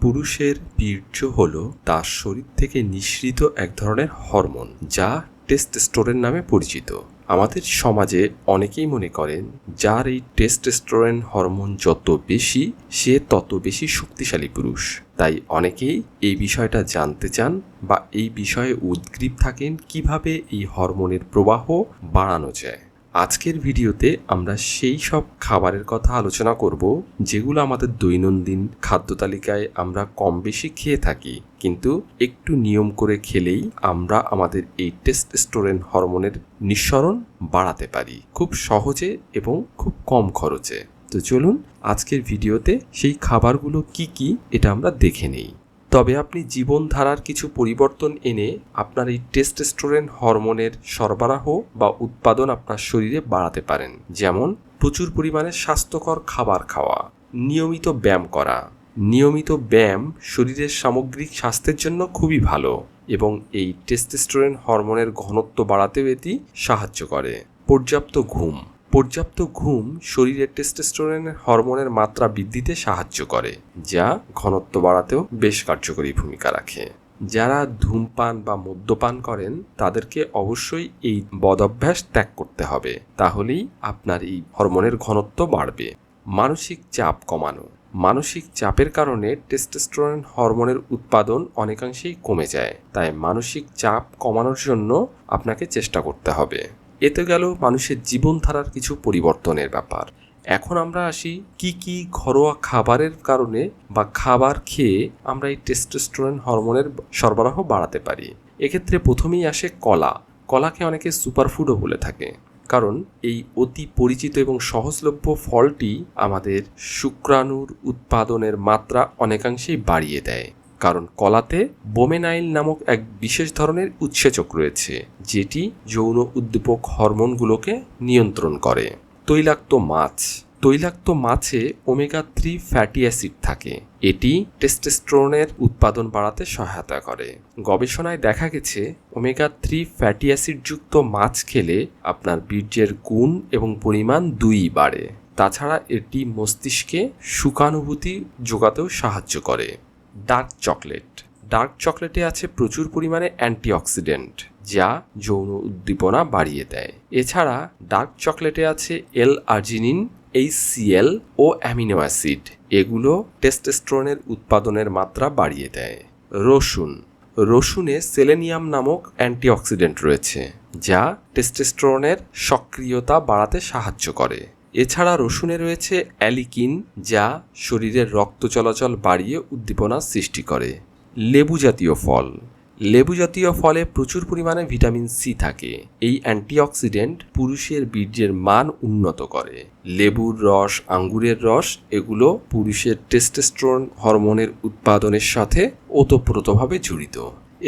পুরুষের বীর্য হলো তার শরীর থেকে নিঃসৃত এক ধরনের হরমোন, যা টেস্টোস্টেরন নামে পরিচিত। আমাদের সমাজে অনেকেই মনে করেন যার এই টেস্টোস্টেরন হরমোন যত বেশি, সে তত বেশি শক্তিশালী পুরুষ। তাই অনেকেই এই বিষয়টা জানতে চান বা এই বিষয়ে উদ্গ্রীব থাকেন কিভাবে এই হরমোনের প্রবাহ বাড়ানো যায়। আজকের ভিডিওতে আমরা সেই সব খাবারের কথা আলোচনা করব যেগুলো আমাদের দৈনন্দিন খাদ্য তালিকায় আমরা কম বেশি খেয়ে থাকি, কিন্তু একটু নিয়ম করে খেলেই আমরা আমাদের এই টেস্টোস্টেরন হরমোনের নিঃসরণ বাড়াতে পারি খুব সহজে এবং খুব কম খরচে। তো চলুন আজকের ভিডিওতে সেই খাবারগুলো কি কি এটা আমরা দেখে নেই। তবে আপনি জীবনধারার কিছু পরিবর্তন এনে আপনার এই টেস্টোস্টেরন হরমোনের সরবরাহ বা উৎপাদন আপনার শরীরে বাড়াতে পারেন। যেমন প্রচুর পরিমাণে স্বাস্থ্যকর খাবার খাওয়া, নিয়মিত ব্যায়াম করা। নিয়মিত ব্যায়াম শরীরের সামগ্রিক স্বাস্থ্যের জন্য খুবই ভালো এবং এই টেস্টোস্টেরন হরমোনের ঘনত্ব বাড়াতেও এটি সাহায্য করে। পর্যাপ্ত ঘুম শরীরের টেস্টোস্টেরন হরমোনের মাত্রা বৃদ্ধিতে সাহায্য করে, যা ঘনত্ব বাড়াতেও বেশ কার্যকরী ভূমিকা রাখে। যারা ধূমপান বা মদ্যপান করেন তাদেরকে অবশ্যই এই বদঅভ্যাস ত্যাগ করতে হবে, তাহলেই আপনার এই হরমোনের ঘনত্ব বাড়বে। মানসিক চাপ কমানো। মানসিক চাপের কারণে টেস্টোস্টেরন হরমোনের উৎপাদন অনেকাংশেই কমে যায়, তাই মানসিক চাপ কমানোর জন্য আপনাকে চেষ্টা করতে হবে। এতে গেল মানুষের জীবনধারার কিছু পরিবর্তনের ব্যাপার। এখন আমরা আসি কি কি ঘরোয়া খাবারের কারণে বা খাবার খেয়ে আমরা এই টেস্টোস্টেরন হরমোনের সরবরাহ বাড়াতে পারি। এক্ষেত্রে প্রথমেই আসে কলা। কলাকে অনেকে সুপারফুডও বলে থাকে, কারণ এই অতি পরিচিত এবং সহজলভ্য ফলটি আমাদের শুক্রাণুর উৎপাদনের মাত্রা অনেকাংশেই বাড়িয়ে দেয়। কারণ কলাতে বোমেনাইল নামক এক বিশেষ ধরনের উৎসেচক রয়েছে, যেটি যৌন উদ্দীপক হরমোনগুলোকে নিয়ন্ত্রণ করে। তৈলাক্ত মাছে ওমেগা-3 ফ্যাটি অ্যাসিড থাকে, এটি টেস্টোস্টেরনের উৎপাদন বাড়াতে সহায়তা করে। গবেষণায় দেখা গেছে ওমেগা-3 ফ্যাটি অ্যাসিডযুক্ত মাছ খেলে আপনার বীর্যের গুণ এবং পরিমাণ দুইই বাড়ে। তাছাড়া এটি মস্তিষ্কে সুখানুভূতি যোগাতেও সাহায্য করে। ডার্ক চকলেটে আছে প্রচুর পরিমাণে অ্যান্টিঅক্সিডেন্ট, যা যৌন উদ্দীপনা বাড়িয়ে দেয়। এছাড়া ডার্ক চকলেটে আছে L-আর্জিনিন, HCl ও অ্যামিনো অ্যাসিড, এগুলো টেস্টোস্টেরনের উৎপাদনের মাত্রা বাড়িয়ে দেয়। রসুনে সেলেনিয়াম নামক অ্যান্টিঅক্সিডেন্ট রয়েছে, যা টেস্টোস্টেরনের সক্রিয়তা বাড়াতে সাহায্য করে। এছাড়া রসুনে রয়েছে অ্যালিকিন, যা শরীরের রক্ত চলাচল বাড়িয়ে উদ্দীপনা সৃষ্টি করে। লেবু জাতীয় ফলে প্রচুর পরিমাণে ভিটামিন সি থাকে। এই অ্যান্টিঅক্সিডেন্ট পুরুষের বীর্যের মান উন্নত করে। লেবুর রস, আঙ্গুরের রস, এগুলো পুরুষের টেস্টোস্টেরন হরমোনের উৎপাদনের সাথে ওতপ্রোতভাবে জড়িত।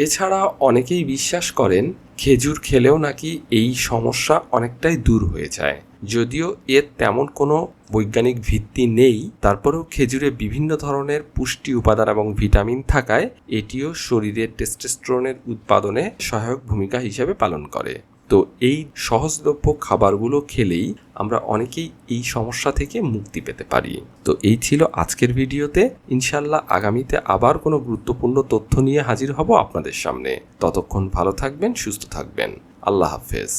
এছাড়া অনেকেই বিশ্বাস করেন খেজুর খেলেও নাকি এই সমস্যা অনেকটাই দূর হয়ে যায়। যদিও এর তেমন কোনো বৈজ্ঞানিক ভিত্তি নেই, তারপরেও খেজুরে বিভিন্ন ধরনের পুষ্টি উপাদান এবং ভিটামিন থাকায় এটিও শরীরের টেস্টোস্টেরনের উৎপাদনে সহায়ক ভূমিকা হিসেবে পালন করে। তো এই সহজলভ্য খাবারগুলো খেলেই আমরা অনেকেই এই সমস্যা থেকে মুক্তি পেতে পারি। তো এই ছিল আজকের ভিডিওতে। ইনশাল্লাহ আগামীতে আবার কোনো গুরুত্বপূর্ণ তথ্য নিয়ে হাজির হব আপনাদের সামনে। ততক্ষণ ভালো থাকবেন, সুস্থ থাকবেন। আল্লাহ হাফেজ।